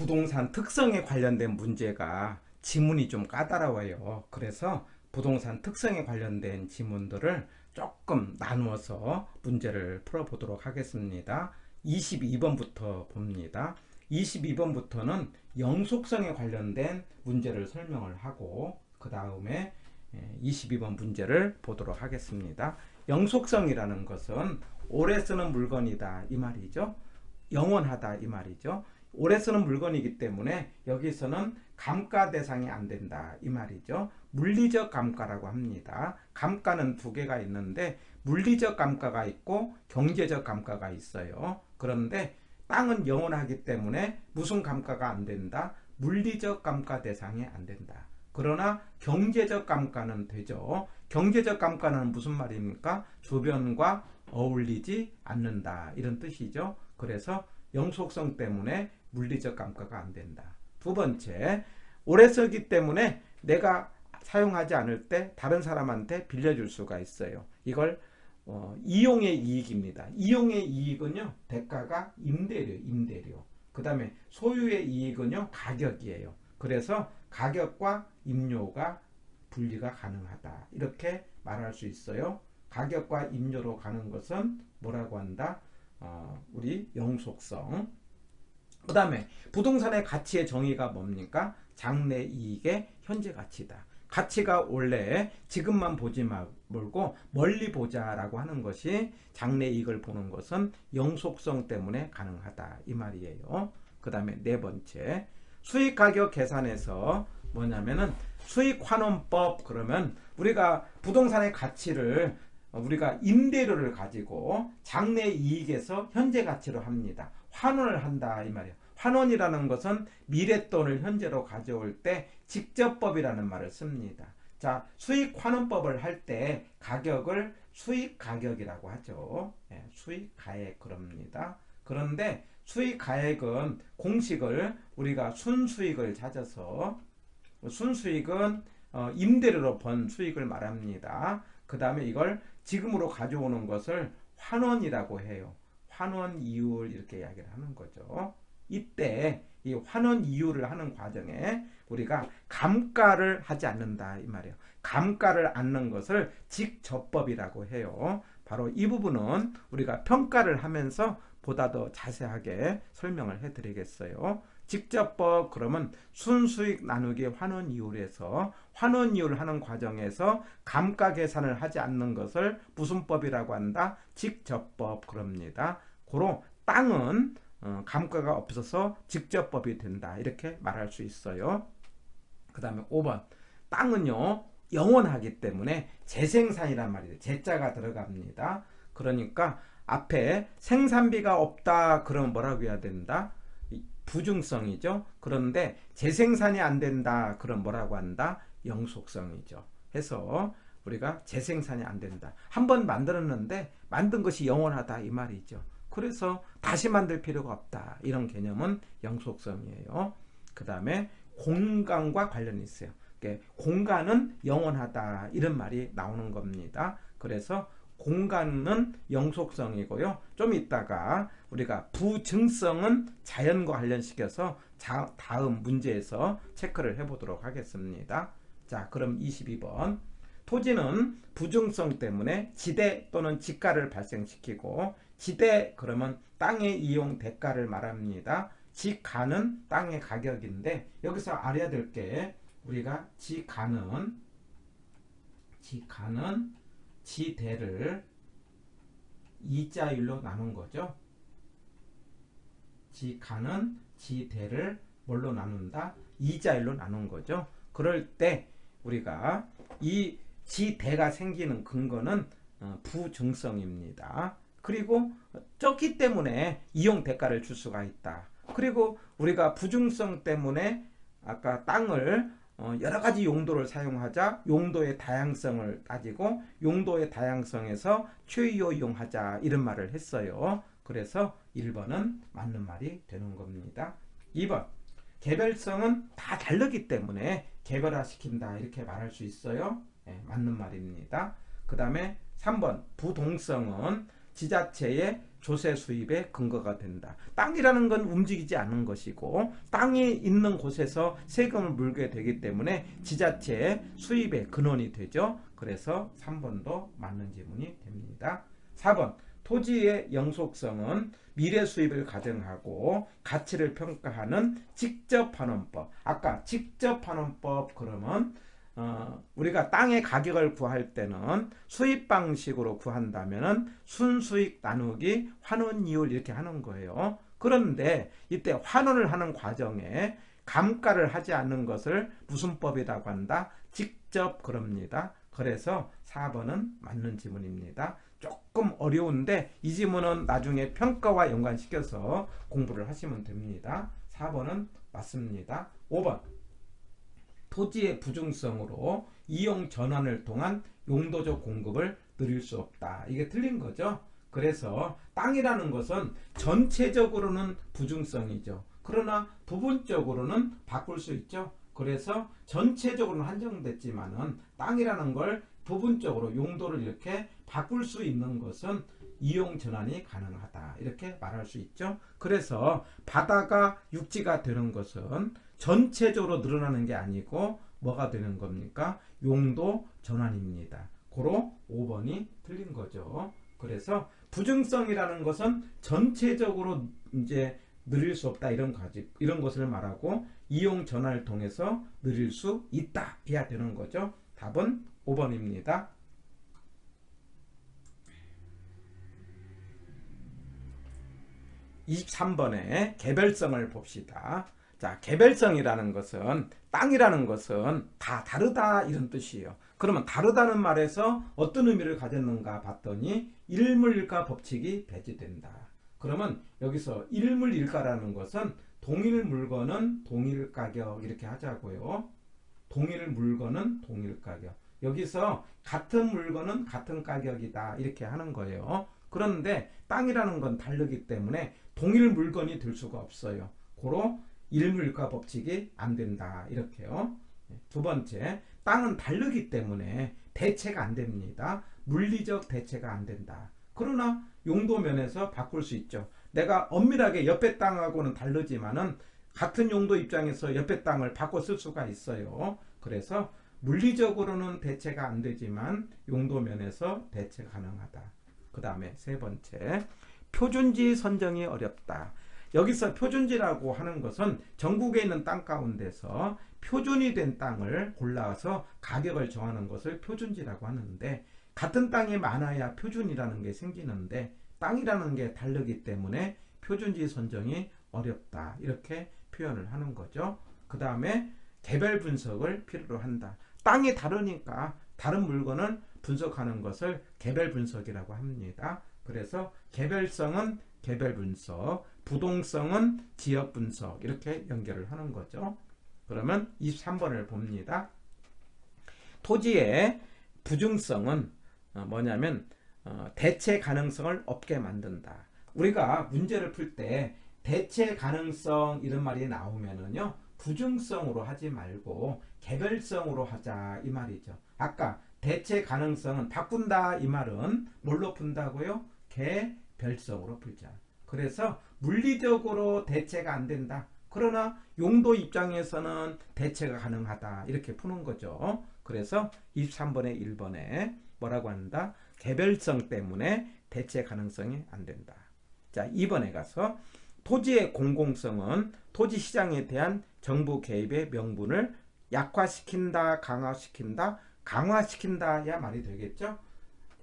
부동산 특성에 관련된 문제가 지문이 좀 까다로워요. 그래서 부동산 특성에 관련된 지문들을 조금 나누어서 문제를 풀어보도록 하겠습니다. 22번부터 봅니다. 22번부터는 영속성에 관련된 문제를 설명을 하고 그 다음에 22번 문제를 보도록 하겠습니다. 영속성이라는 것은 오래 쓰는 물건이다 이 말이죠. 영원하다 이 말이죠. 오래 쓰는 물건이기 때문에 여기서는 감가 대상이 안 된다 이 말이죠. 물리적 감가라고 합니다. 감가는 두 개가 있는데 물리적 감가가 있고 경제적 감가가 있어요. 그런데 땅은 영원하기 때문에 무슨 감가가 안 된다? 물리적 감가 대상이 안 된다. 그러나 경제적 감가는 되죠. 경제적 감가는 무슨 말입니까? 주변과 어울리지 않는다 이런 뜻이죠. 그래서 영속성 때문에 물리적 감가가 안 된다. 두 번째, 오래 쓰기 때문에 내가 사용하지 않을 때 다른 사람한테 빌려줄 수가 있어요. 이걸 이용의 이익입니다. 이용의 이익은요, 대가가 임대료. 그 다음에 소유의 이익은요, 가격이에요. 그래서 가격과 임료가 분리가 가능하다. 이렇게 말할 수 있어요. 가격과 임료로 가는 것은 뭐라고 한다? 우리 영속성. 그 다음에 부동산의 가치의 정의가 뭡니까? 장래이익의 현재 가치다. 가치가 원래 지금만 보지 말고 멀리 보자라고 하는 것이 장래이익을 보는 것은 영속성 때문에 가능하다 이 말이에요. 그 다음에 네 번째, 수익가격 계산에서 뭐냐면은 수익환원법. 그러면 우리가 부동산의 가치를 우리가 임대료를 가지고 장래이익에서 현재 가치로 합니다. 환원을 한다 이 말이에요. 환원이라는 것은 미랫돈을 현재로 가져올 때 직접법이라는 말을 씁니다. 자, 수익환원법을 할 때 가격을 수익가격이라고 하죠. 수익가액 그럽니다. 그런데 수익가액은 공식을 우리가 순수익을 찾아서, 순수익은 임대료로 번 수익을 말합니다. 그 다음에 이걸 지금으로 가져오는 것을 환원이라고 해요. 환원 이율 이렇게 이야기를 하는 거죠. 이때 이 환원 이율을 하는 과정에 우리가 감가를 하지 않는다 이 말이에요. 감가를 않는 것을 직접법이라고 해요. 바로 이 부분은 우리가 평가를 하면서 보다 더 자세하게 설명을 해 드리겠어요. 직접법 그러면 순수익 나누기 환원 이율에서 환원 이율을 하는 과정에서 감가 계산을 하지 않는 것을 무슨 법이라고 한다? 직접법 그럽니다. 고로 땅은 감가가 없어서 직접법이 된다 이렇게 말할 수 있어요. 그 다음에 5번, 땅은요 영원하기 때문에 재생산이란 말이에요. 재자가 들어갑니다. 그러니까 앞에 생산비가 없다 그러면 뭐라고 해야 된다? 부증성이죠. 그런데 재생산이 안 된다 그럼 뭐라고 한다? 영속성이죠. 해서 우리가 재생산이 안 된다. 한번 만들었는데 만든 것이 영원하다 이 말이죠. 그래서 다시 만들 필요가 없다. 이런 개념은 영속성이에요. 그 다음에 공간과 관련이 있어요. 공간은 영원하다 이런 말이 나오는 겁니다. 그래서 공간은 영속성이고요. 좀 이따가 우리가 부증성은 자연과 관련시켜서 다음 문제에서 체크를 해보도록 하겠습니다. 자, 그럼 22번. 토지는 부증성 때문에 지대 또는 지가를 발생시키고, 지대 그러면 땅의 이용 대가를 말합니다. 지가는 땅의 가격인데 여기서 알아야 될 게 우리가 지가는 지대를 이자율로 나눈 거죠. 지가는 지대를 뭘로 나눈다? 이자율로 나눈 거죠. 그럴 때 우리가 이 지대가 생기는 근거는 부증성입니다. 그리고 적기 때문에 이용 대가를 줄 수가 있다. 그리고 우리가 부증성 때문에 아까 땅을 여러 가지 용도를 사용하자 용도의 다양성을 따지고 용도의 다양성에서 최유 이용하자 이런 말을 했어요. 그래서 1번은 맞는 말이 되는 겁니다. 2번, 개별성은 다 다르기 때문에 개별화시킨다 이렇게 말할 수 있어요. 맞는 말입니다. 그 다음에 3번, 부동성은 지자체의 조세 수입의 근거가 된다. 땅이라는 건 움직이지 않는 것이고 땅이 있는 곳에서 세금을 물게 되기 때문에 지자체의 수입의 근원이 되죠. 그래서 3번도 맞는 지문이 됩니다. 4번 토지의 영속성은 미래 수입을 가정하고 가치를 평가하는 직접환원법. 아까 직접환원법 그러면 우리가 땅의 가격을 구할 때는 수입 방식으로 구한다면 순수익 나누기 환원이율 이렇게 하는 거예요. 그런데 이때 환원을 하는 과정에 감가를 하지 않는 것을 무슨 법이라고 한다? 직접 그럽니다. 그래서 4번은 맞는 지문입니다. 조금 어려운데 이 지문은 나중에 평가와 연관시켜서 공부를 하시면 됩니다. 4번은 맞습니다. 5번 토지의 부중성으로 이용 전환을 통한 용도적 공급을 누릴 수 없다. 이게 틀린 거죠. 그래서 땅이라는 것은 전체적으로는 부중성이죠. 그러나 부분적으로는 바꿀 수 있죠. 그래서 전체적으로는 한정됐지만은 땅이라는 걸 부분적으로 용도를 이렇게 바꿀 수 있는 것은 이용 전환이 가능하다. 이렇게 말할 수 있죠. 그래서 바다가 육지가 되는 것은 전체적으로 늘어나는 게 아니고 뭐가 되는 겁니까? 용도 전환입니다. 고로 5번이 틀린 거죠. 그래서 부증성이라는 것은 전체적으로 이제 누릴 수 없다 이런 것을 말하고 이용 전환을 통해서 누릴 수 있다 해야 되는 거죠. 답은 5번입니다. 23번에 개별성을 봅시다. 자, 개별성이라는 것은 땅이라는 것은 다 다르다 이런 뜻이에요. 그러면 다르다는 말에서 어떤 의미를 가졌는가 봤더니 일물일가 법칙이 배제된다. 그러면 여기서 일물일가라는 것은 동일 물건은 동일 가격 이렇게 하자고요. 동일 물건은 동일 가격. 여기서 같은 물건은 같은 가격이다 이렇게 하는 거예요. 그런데 땅이라는 건 다르기 때문에 동일 물건이 될 수가 없어요. 고로 일물일가 법칙이 안 된다 이렇게요. 두 번째, 땅은 다르기 때문에 대체가 안 됩니다. 물리적 대체가 안 된다. 그러나 용도 면에서 바꿀 수 있죠. 내가 엄밀하게 옆에 땅하고는 다르지만은 같은 용도 입장에서 옆에 땅을 바꿔 쓸 수가 있어요. 그래서 물리적으로는 대체가 안 되지만 용도 면에서 대체 가능하다. 그 다음에 세 번째, 표준지 선정이 어렵다. 여기서 표준지라고 하는 것은 전국에 있는 땅 가운데서 표준이 된 땅을 골라서 가격을 정하는 것을 표준지라고 하는데 같은 땅이 많아야 표준이라는 게 생기는데 땅이라는 게 다르기 때문에 표준지 선정이 어렵다 이렇게 표현을 하는 거죠. 그 다음에 개별 분석을 필요로 한다. 땅이 다르니까 다른 물건을 분석하는 것을 개별 분석이라고 합니다. 그래서 개별성은 개별 분석, 부동성은 지역 분석 이렇게 연결을 하는 거죠. 그러면 23번을 봅니다. 토지의 부중성은 뭐냐면 대체 가능성을 없게 만든다. 우리가 문제를 풀 때 대체 가능성 이런 말이 나오면은요 부중성으로 하지 말고 개별성으로 하자 이 말이죠. 아까 대체 가능성은 바꾼다 이 말은 뭘로 푼다고요? 개별성으로 풀자. 그래서 물리적으로 대체가 안 된다. 그러나 용도 입장에서는 대체가 가능하다. 이렇게 푸는 거죠. 그래서 23번에 1번에 뭐라고 한다? 개별성 때문에 대체 가능성이 안 된다. 자, 2번에 가서 토지의 공공성은 토지 시장에 대한 정부 개입의 명분을 약화시킨다, 강화시킨다, 강화시킨다야 말이 되겠죠.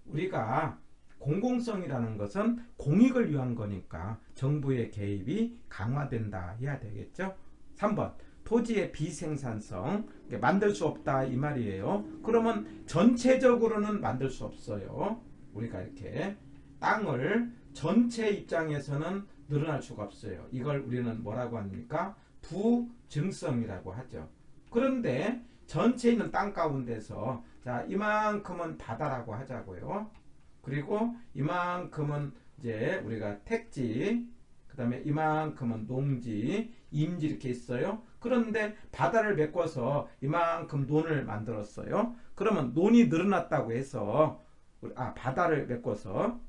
우리가 공공성이라는 것은 공익을 위한 거니까 정부의 개입이 강화된다 해야 되겠죠. 3번 토지의 비생산성 만들 수 없다 이 말이에요. 그러면 전체적으로는 만들 수 없어요. 우리가 이렇게 땅을 전체 입장에서는 늘어날 수가 없어요. 이걸 우리는 뭐라고 합니까? 부증성이라고 하죠. 그런데 전체에 있는 땅 가운데서 자 이만큼은 바다라고 하자고요. 그리고 이만큼은 이제 우리가 택지, 그 다음에 이만큼은 농지, 임지 이렇게 있어요. 그런데 바다를 메꿔서 이만큼 논을 만들었어요. 그러면 논이 늘어났다고 해서 바다를 메꿔서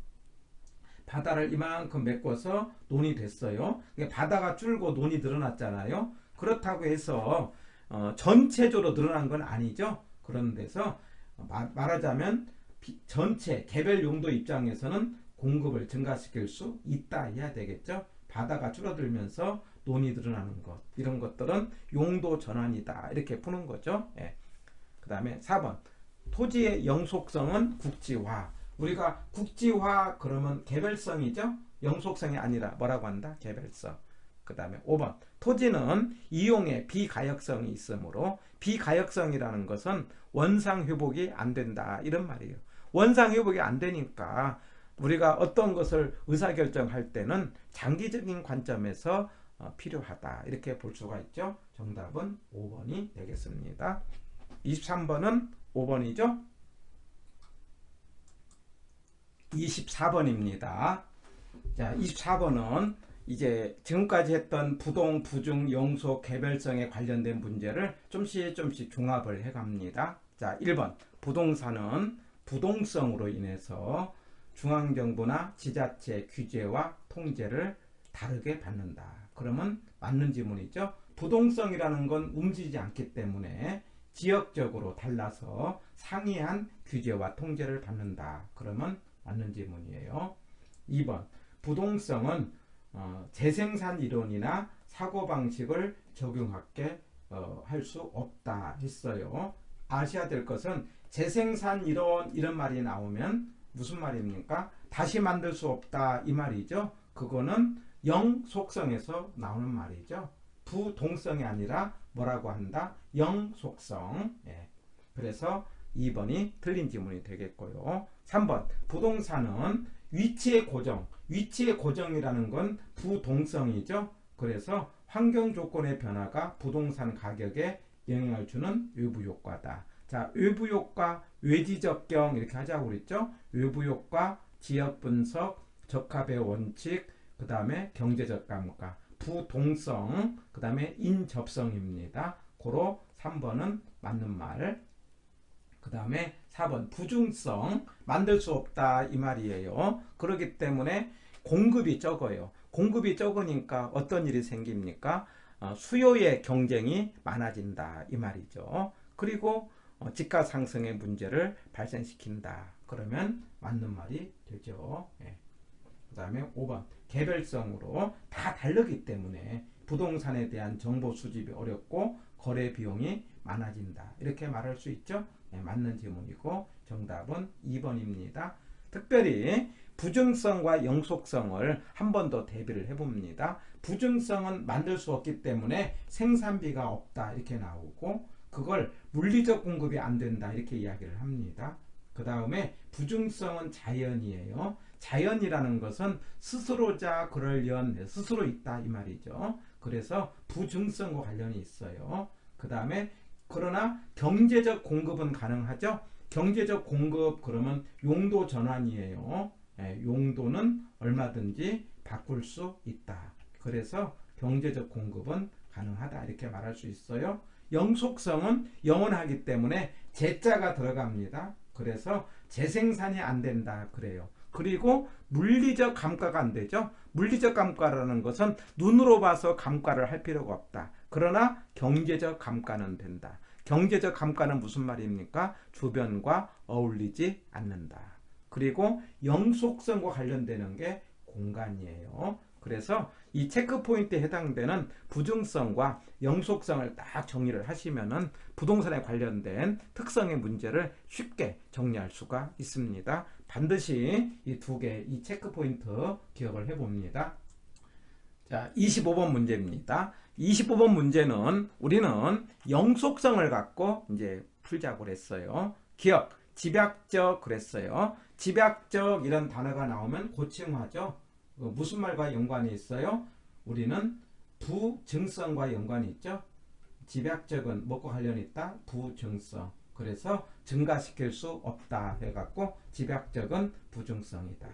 바다를 이만큼 메꿔서 논이 됐어요. 바다가 줄고 논이 늘어났잖아요. 그렇다고 해서 전체적으로 늘어난 건 아니죠. 그런 데서 말하자면 전체 개별 용도 입장에서는 공급을 증가시킬 수 있다 해야 되겠죠. 바다가 줄어들면서 논이 늘어나는 것, 이런 것들은 용도 전환이다 이렇게 푸는 거죠. 예. 그 다음에 4번 토지의 영속성은 국지화. 우리가 국지화 그러면 개별성이죠. 영속성이 아니라 뭐라고 한다? 개별성. 그 다음에 5번 토지는 이용에 비가역성이 있으므로, 비가역성이라는 것은 원상회복이 안 된다 이런 말이에요. 원상회복이 안 되니까 우리가 어떤 것을 의사결정할 때는 장기적인 관점에서 필요하다 이렇게 볼 수가 있죠. 정답은 5번이 되겠습니다. 23번은 5번이죠. 24번입니다. 자, 24번은 이제 지금까지 했던 부동, 부중, 영속, 개별성에 관련된 문제를 좀씩 종합을 해갑니다. 자, 1번 부동산은 부동성으로 인해서 중앙정부나 지자체 규제와 통제를 다르게 받는다. 그러면 맞는 지문이죠. 부동성이라는 건 움직이지 않기 때문에 지역적으로 달라서 상이한 규제와 통제를 받는다. 그러면 맞는 지문이에요. 2번 부동성은 재생산 이론이나 사고방식을 적용하게 할 수 없다 했어요. 아셔야 될 것은 재생산 이론 이런 말이 나오면 무슨 말입니까? 다시 만들 수 없다 이 말이죠. 그거는 영속성에서 나오는 말이죠. 부동성이 아니라 뭐라고 한다? 영속성. 예. 그래서 2번이 틀린 지문이 되겠고요. 3번 부동산은 위치의 고정. 위치의 고정이라는 건 부동성이죠. 그래서 환경 조건의 변화가 부동산 가격에 영향을 주는 외부 효과다. 자, 외부 효과, 외지적경 이렇게 하자고 그랬죠. 외부 효과, 지역 분석, 적합의 원칙, 그 다음에 경제적 감가, 부동성, 그 다음에 인접성입니다. 고로 3번은 맞는 말. 그 다음에 4번 부중성, 만들 수 없다 이 말이에요. 그렇기 때문에 공급이 적어요. 공급이 적으니까 어떤 일이 생깁니까? 수요의 경쟁이 많아진다 이 말이죠. 그리고 지가 상승의 문제를 발생시킨다. 그러면 맞는 말이 되죠. 예. 그 다음에 5번 개별성으로 다 다르기 때문에 부동산에 대한 정보 수집이 어렵고 거래 비용이 많아진다. 이렇게 말할 수 있죠. 네, 맞는 질문이고 정답은 2번입니다. 특별히 부증성과 영속성을 한 번 더 대비를 해봅니다. 부증성은 만들 수 없기 때문에 생산비가 없다 이렇게 나오고, 그걸 물리적 공급이 안 된다 이렇게 이야기를 합니다. 그 다음에 부증성은 자연이에요. 자연이라는 것은 스스로자 그럴련 스스로 있다 이 말이죠. 그래서 부증성과 관련이 있어요. 그 다음에 그러나 경제적 공급은 가능하죠. 경제적 공급 그러면 용도 전환이에요. 용도는 얼마든지 바꿀 수 있다. 그래서 경제적 공급은 가능하다 이렇게 말할 수 있어요. 영속성은 영원하기 때문에 재자가 들어갑니다. 그래서 재생산이 안 된다 그래요. 그리고 물리적 감가가 안 되죠. 물리적 감가라는 것은 눈으로 봐서 감가를 할 필요가 없다. 그러나 경제적 감가는 된다. 경제적 감가는 무슨 말입니까? 주변과 어울리지 않는다. 그리고 영속성과 관련되는 게 공간이에요. 그래서 이 체크포인트에 해당되는 부증성과 영속성을 딱 정리를 하시면은 부동산에 관련된 특성의 문제를 쉽게 정리할 수가 있습니다. 반드시 이 두 개, 이 체크포인트 기억을 해봅니다. 자, 25번 문제입니다. 25번 문제는 우리는 영속성을 갖고 이제 풀자고 그랬어요. 기억, 집약적 그랬어요. 집약적 이런 단어가 나오면 고층화죠. 무슨 말과 연관이 있어요? 우리는 부증성과 연관이 있죠. 집약적은 뭐과 관련이 있다? 부증성. 그래서 증가시킬 수 없다 해갖고 집약적은 부증성이다.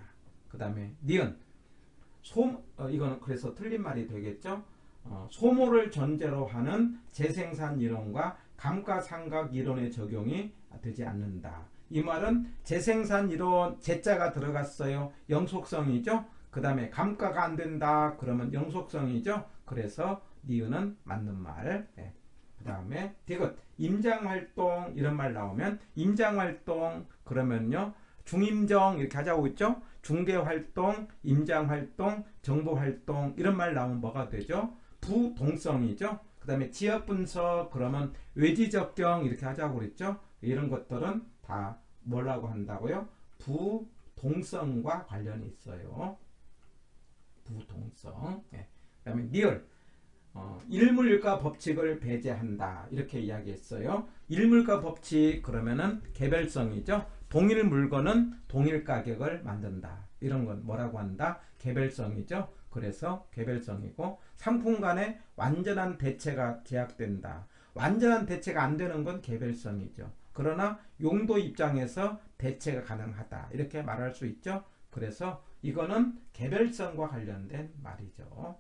그 다음에 니은 이거는 그래서 틀린 말이 되겠죠. 소모를 전제로 하는 재생산 이론과 감가상각 이론의 적용이 되지 않는다. 이 말은 재생산 이론 제자가 들어갔어요. 영속성이죠. 그 다음에 감가가 안 된다. 그러면 영속성이죠. 그래서 니은은 맞는 말. 네. 그 다음에 디귿 임장활동 이런 말 나오면 임장활동 그러면요 중임정 이렇게 하자고 있죠. 중개활동, 임장활동, 정보활동 이런 말 나오면 뭐가 되죠? 부동성이죠. 그 다음에 지역분석 그러면 외지적경 이렇게 하자고 그랬죠. 이런 것들은 다 뭐라고 한다고요? 부동성과 관련이 있어요. 부동성. 네. 그 다음에 리을 일물가 법칙을 배제한다 이렇게 이야기했어요. 일물가 법칙 그러면은 개별성이죠. 동일 물건은 동일 가격을 만든다. 이런 건 뭐라고 한다? 개별성이죠. 그래서 개별성이고 상품 간의 완전한 대체가 제약된다. 완전한 대체가 안 되는 건 개별성이죠. 그러나 용도 입장에서 대체가 가능하다. 이렇게 말할 수 있죠. 그래서 이거는 개별성과 관련된 말이죠.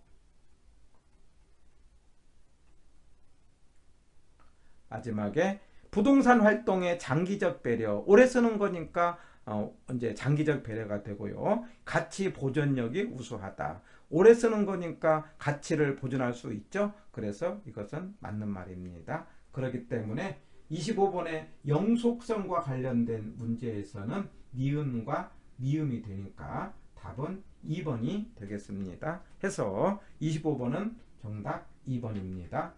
마지막에 부동산 활동의 장기적 배려. 오래 쓰는 거니까 이제 장기적 배려가 되고요. 가치 보존력이 우수하다. 오래 쓰는 거니까 가치를 보존할 수 있죠. 그래서 이것은 맞는 말입니다. 그렇기 때문에 25번의 영속성과 관련된 문제에서는 니은과 미음이 되니까 답은 2번이 되겠습니다. 해서 25번은 정답 2번입니다.